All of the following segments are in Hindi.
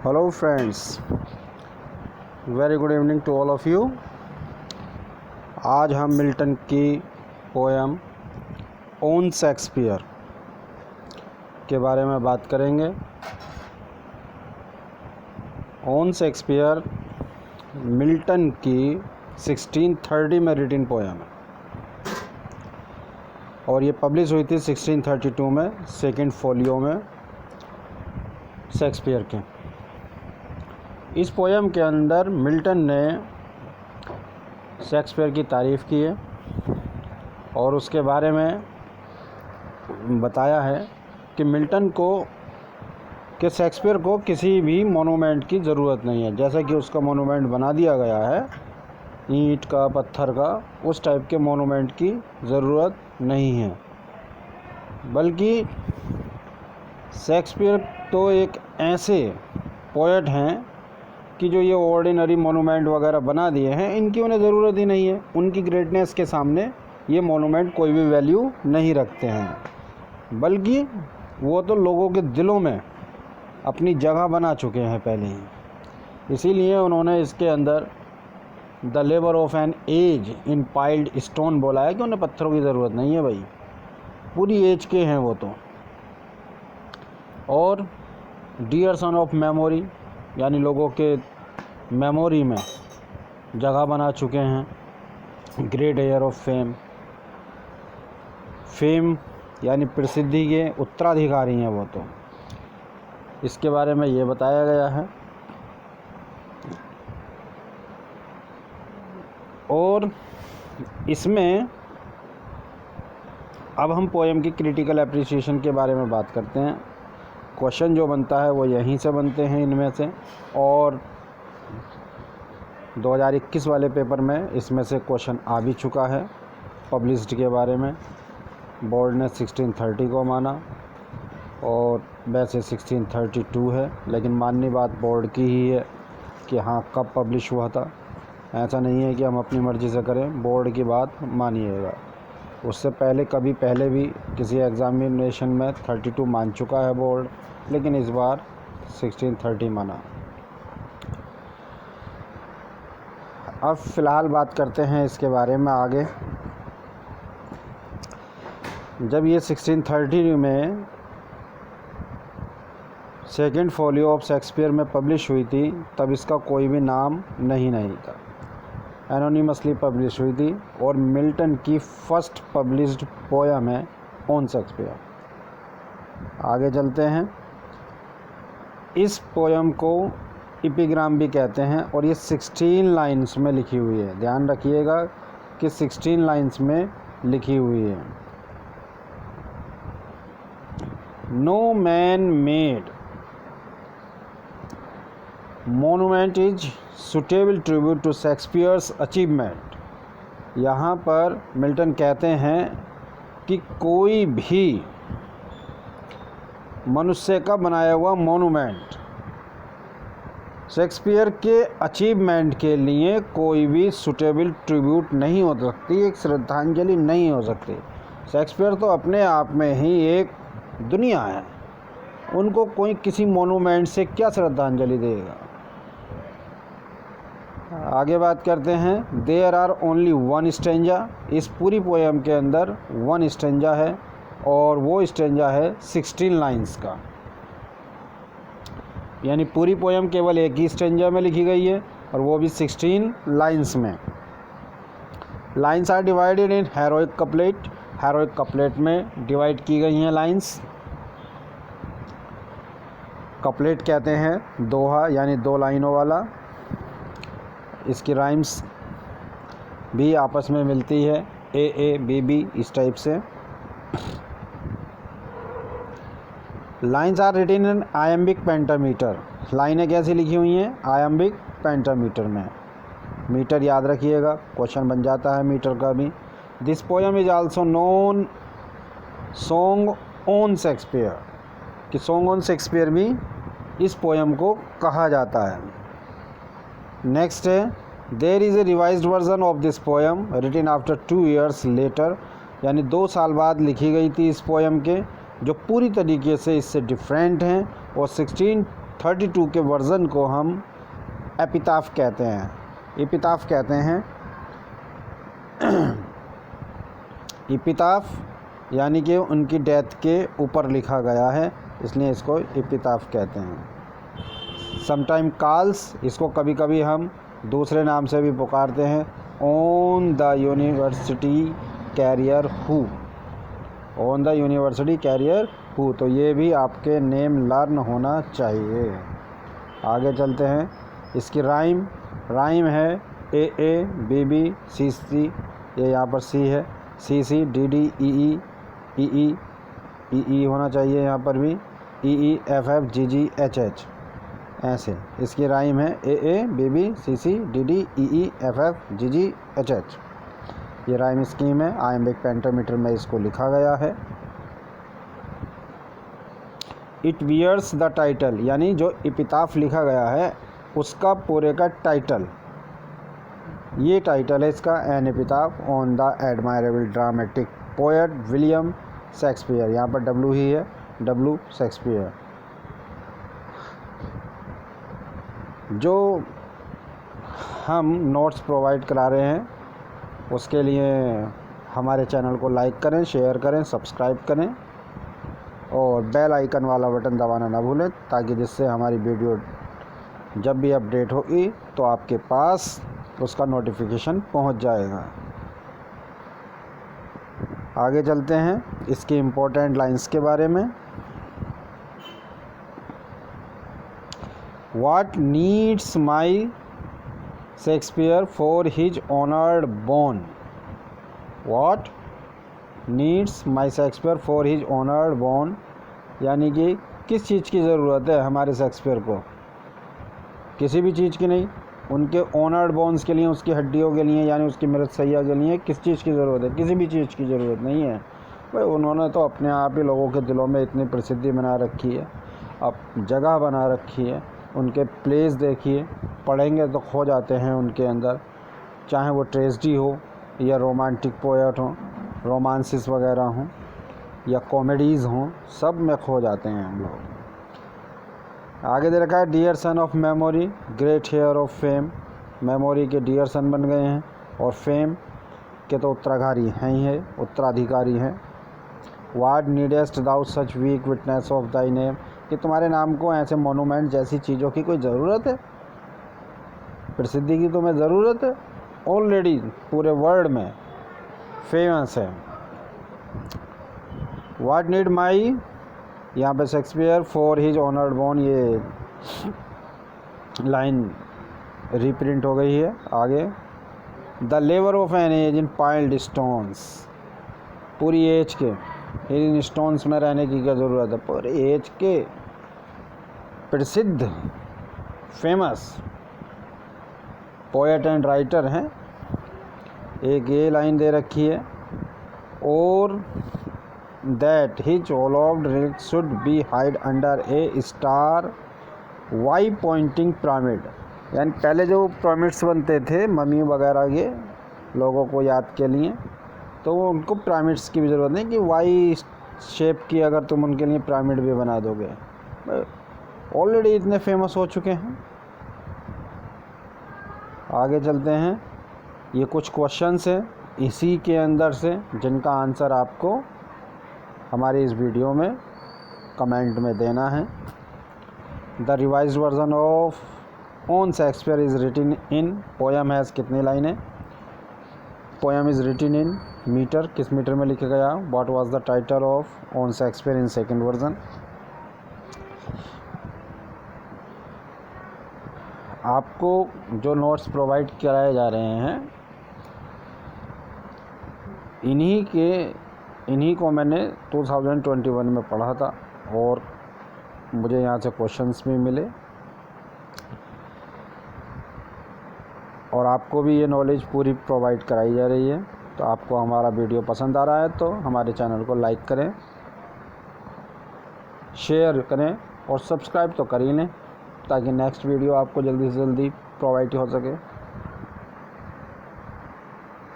Hello friends, very good evening to all of you. आज हम मिल्टन की पोएम ओन शेक्सपियर के बारे में बात करेंगे। ओन शेक्सपियर मिल्टन की 1630 में रिटन पोएम है और ये पब्लिश हुई थी 1632 में सेकंड फोलियो में शेक्सपियर के। इस पोएम के अंदर मिल्टन ने शेक्सपियर की तारीफ़ की है और उसके बारे में बताया है कि मिल्टन को कि शेक्सपियर को किसी भी मोनूमेंट की ज़रूरत नहीं है। जैसा कि उसका मोनूमेंट बना दिया गया है ईंट का, पत्थर का, उस टाइप के मोनूमेंट की ज़रूरत नहीं है, बल्कि शेक्सपियर तो एक ऐसे पोएट हैं कि जो ये ऑर्डिनरी मोनूमेंट वगैरह बना दिए हैं, इनकी उन्हें ज़रूरत ही नहीं है। उनकी ग्रेटनेस के सामने ये मोनूमेंट कोई भी वैल्यू नहीं रखते हैं, बल्कि वो तो लोगों के दिलों में अपनी जगह बना चुके हैं पहले ही। इसीलिए उन्होंने इसके अंदर the labour of an age in piled stone बोला है कि उन्हें पत्थरों की ज़रूरत नहीं है भाई, पूरी एज के हैं वो तो। और डियर सन ऑफ मेमोरी, यानी लोगों के मेमोरी में जगह बना चुके हैं। Great heir of fame, fame यानी प्रसिद्धि के उत्तराधिकारी हैं वो तो। इसके बारे में ये बताया गया है। और इसमें अब हम पोएम की क्रिटिकल एप्रिसिएशन के बारे में बात करते हैं। क्वेश्चन जो बनता है वो यहीं से बनते हैं इनमें से, और 2021 वाले पेपर में इसमें से क्वेश्चन आ भी चुका है। पब्लिश्ड के बारे में बोर्ड ने 1630 को माना और वैसे 1632 है, लेकिन माननी बात बोर्ड की ही है कि हाँ कब पब्लिश हुआ था। ऐसा नहीं है कि हम अपनी मर्ज़ी से करें, बोर्ड की बात मानिएगा। उससे पहले कभी पहले भी किसी एग्ज़ामिनेशन में 32 मान चुका है बोर्ड, लेकिन इस बार 1630 माना। अब फ़िलहाल बात करते हैं इसके बारे में आगे। जब ये 1630 में सेकंड फोलियो ऑफ शेक्सपियर में पब्लिश हुई थी, तब इसका कोई भी नाम नहीं था, एनोनिमसली पब्लिश हुई थी और मिल्टन की फर्स्ट पब्लिश्ड पोएम है ओन शेक्सपियर। आगे चलते हैं। इस पोएम को एपिग्राम भी कहते हैं और ये 16 लाइन्स में लिखी हुई है। ध्यान रखिएगा कि 16 लाइन्स में लिखी हुई है। No man made monument is suitable tribute to Shakespeare's achievement. यहाँ पर मिल्टन कहते हैं कि कोई भी मनुष्य का बनाया हुआ मोनूमेंट शेक्सपियर के अचीवमेंट के लिए कोई भी सुटेबल ट्रिब्यूट नहीं हो सकती, एक श्रद्धांजलि नहीं हो सकती। शेक्सपियर तो अपने आप में ही एक दुनिया है, उनको कोई किसी मोनूमेंट से क्या श्रद्धांजलि देगा। आगे बात करते हैं। There are only one stanza. इस पूरी पोएम के अंदर वन स्टेंजा है और वो स्टेंजा है 16 लाइन्स का, यानी पूरी पोएम केवल एक ही स्टेंजा में लिखी गई है और वो भी 16 लाइन्स में। Lines are divided in heroic couplet. Heroic couplet में डिवाइड की गई हैं लाइन्स। कपलेट कहते हैं दोहा, यानी दो लाइनों वाला। इसकी राइम्स भी आपस में मिलती है, ए ए बी बी, इस टाइप से। Lines are written in iambic pentameter. लाइनें कैसी लिखी हुई हैं? आयम्बिक पेंटामीटर में। मीटर याद रखिएगा, क्वेश्चन बन जाता है मीटर का भी। This poem is also known song on Shakespeare, कि सॉन्ग ऑन शेक्सपियर भी इस पोएम को कहा जाता है। नेक्स्ट है, there is a revised version of this poem written after 2 years later, यानी 2 साल बाद लिखी गई थी इस पोएम के, जो पूरी तरीके से इससे डिफरेंट हैं और 32 के वर्ज़न को हम एपिताफ कहते हैं। एपिताफ कहते हैं एपिताफ यानी कि उनकी डेथ के ऊपर लिखा गया है, इसलिए इसको एपिताफ कहते हैं। समटाइम कॉल्स, इसको कभी कभी हम दूसरे नाम से भी पुकारते हैं, on the university carrier who, on the university carrier who. तो ये भी आपके नेम लर्न होना चाहिए। आगे चलते हैं। इसकी राइम है A A B B C सी, ये यहाँ पर सी है, सी सी डी डी ई ई ई ई ई ई होना चाहिए यहाँ पर भी, E E F F G G H H, ऐसे इसकी राइम है A A B B C C D D E E F F G G H H. ये राइम स्कीम है, आयम्बिक पेंटामीटर में इसको लिखा गया है। इट वियर्स द टाइटल, यानी जो एपिताफ लिखा गया है उसका पूरे का टाइटल, ये टाइटल है इसका, an epitaph on the admirable dramatic poet William Shakespeare. यहाँ पर डब्लू ही है, डब्लू शेक्सपियर। जो हम नोट्स प्रोवाइड करा रहे हैं उसके लिए हमारे चैनल को लाइक करें, शेयर करें, सब्सक्राइब करें और बेल आइकन वाला बटन दबाना ना भूलें, ताकि जिससे हमारी वीडियो जब भी अपडेट होगी तो आपके पास उसका नोटिफिकेशन पहुंच जाएगा। आगे चलते हैं इसकी इम्पोर्टेंट लाइंस के बारे में। What needs my Shakespeare for his honored bone? What needs my Shakespeare for his honored bone? यानी कि किस चीज़ की ज़रूरत है हमारे शेक्सपियर को? किसी भी चीज़ की नहीं, उनके ऑनर्ड बोन्स के लिए, उसकी हड्डियों के लिए, यानी उसकी मृत सैया के लिए किस चीज़ की ज़रूरत है? किसी भी चीज़ की ज़रूरत नहीं है भाई। उन्होंने तो अपने आप ही लोगों के दिलों में इतनी प्रसिद्धि बना रखी है, अब जगह बना रखी है। उनके प्लेस देखिए, पढ़ेंगे तो खो जाते हैं उनके अंदर, चाहे वो ट्रेजेडी हो या रोमांटिक पोएट हो, रोमांसिस वगैरह हों या कॉमेडीज़ हों, सब में खो जाते हैं हम लोग। आगे दे रखा है dear son of memory great heir of fame. मेमोरी के डियर सन बन गए हैं और फेम के तो उत्तराधिकारी हैं ही है, उत्तराधिकारी हैं। What needest thou such weak witness of thy name, कि तुम्हारे नाम को ऐसे मोनूमेंट जैसी चीज़ों की कोई ज़रूरत है? प्रसिद्धि की तुम्हें ज़रूरत है? ऑलरेडी पूरे वर्ल्ड में फेमस है। वाट नीड माई, यहाँ पे Shakespeare for his honoured bone, ये लाइन रिप्रिंट हो गई है। आगे the labour of an age in piled stones, पूरी एज के इन स्टोन्स में रहने की क्या ज़रूरत है? पूरी एज के प्रसिद्ध फेमस पोएट एंड राइटर हैं। एक ये लाइन दे रखी है, और that his hollowed relics should be hid under a star Y pointing pyramid, यानी पहले जो पिरामिड्स बनते थे मम्मी वगैरह के लोगों को याद के लिए, तो उनको पिरामिड्स की भी ज़रूरत नहीं कि वाई शेप की अगर तुम उनके लिए पिरामिड भी बना दोगे, ऑलरेडी इतने फेमस हो चुके हैं। आगे चलते हैं। ये कुछ क्वेश्चंस हैं इसी के अंदर से, जिनका आंसर आपको हमारे इस वीडियो में कमेंट में देना है। The revised version of on Shakespeare is written in, poem has कितनी लाइनें? Poem is written in metre, किस मीटर में लिखा गया? What was the title of on Shakespeare in second version? आपको जो नोट्स प्रोवाइड कराए जा रहे हैं इन्हीं को मैंने 2021 में पढ़ा था और मुझे यहाँ से क्वेश्चंस भी मिले, और आपको भी ये नॉलेज पूरी प्रोवाइड कराई जा रही है। तो आपको हमारा वीडियो पसंद आ रहा है तो हमारे चैनल को लाइक करें, शेयर करें और सब्सक्राइब तो कर ही लें, ताकि नेक्स्ट वीडियो आपको जल्दी से जल्दी प्रोवाइड हो सके।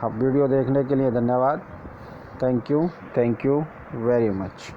आप वीडियो देखने के लिए धन्यवाद। Thank you very much.